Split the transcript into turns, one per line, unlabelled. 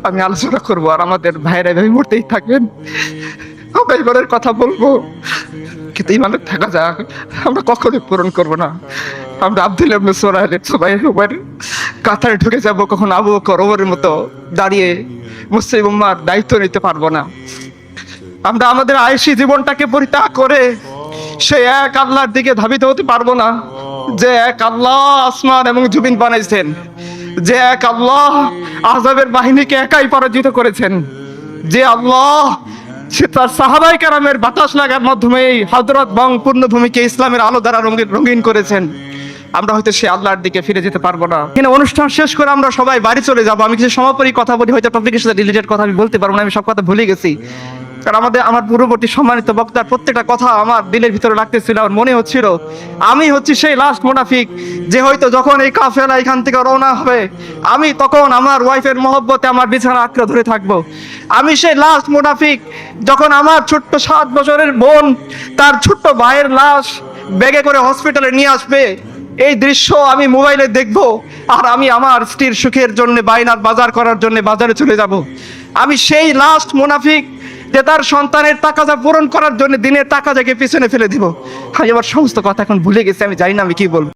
আমি আলোচনা করবো আর আমাদের ভাইরা ভাই মরতেই থাকবেন। আমরা ইমানের কথা বলবো, কিন্তু ইমানের থাকা যাক আমরা কখনোই পূরণ করবো না। আমরা আব্দুল ইবনে সুবাইর কাতারে ঢুকে যাব, কখন আবু বকর ওমরের মতো দাঁড়িয়ে মুসলিম উম্মার দায়িত্ব নিতে পারবো না। আমরা আমাদের আয়েশি জীবনটাকে পরিত্যাগ করে সে এক আল্লাহর দিকে ধাবিত হতে পারবো না, যে এক আল্লাহ আসমান এবং জমিন বানাইছেন, যে এক আল্লাহ আযাবের বাহিনীকে একাই পরাজিত করেছেন, যে আল্লাহ সে তার সাহাবায়ে কেরামের বাতাস লাগার মাধ্যমে এই হযরত বং পূর্ণভূমিকে ইসলামের আলো দ্বারা রঙিন করেছেন। আমরা হয়তো সে আল্লাহর দিকে ফিরে যেতে পারবো না। এখানে অনুষ্ঠান শেষ করে আমরা সবাই বাড়ি চলে যাব। আমি কিছু সমাপনী কথা বলি, হয়তো টপিকের সাথে রিলেটেড কথা আমি বলতে পারবো না, আমি সব কথা ভুলে গেছি। কারণ আমার পূর্ববর্তী সম্মানিত বক্তার প্রত্যেকটা কথা আমার দিলের ভিতরে লাগতেছিল, আমার মনে হচ্ছিল আমি হচ্ছি সেই লাস্ট মুনাফিক, যে হয়তো যখন এই কাফেলা এখান থেকে রওনা হবে, আমি তখন আমার ওয়াইফের মহব্বতে আমার বিছানা আঁকড়ে ধরে থাকবো। আমি সেই লাস্ট মুনাফিক, যখন আমার ছোট্ট 7 বছরের বোন তার ছোট্ট ভাইয়ের লাশ ব্যাগে করে হসপিটালে নিয়ে আসবে, এই দৃশ্য আমি মোবাইলে দেখব, আর আমি আমার স্ত্রীর সুখের জন্য বাইনার বাজার করার জন্য বাজারে চলে যাব। আমি সেই লাস্ট মুনাফিক, যে তার সন্তানের তাকাজা পূরণ করার জন্য দিনের তাকাজাকে পিছনে ফেলে দিব। আমি আমার সমস্ত কথা এখন ভুলে গেছি, আমি জানি না আমি কি বলবো।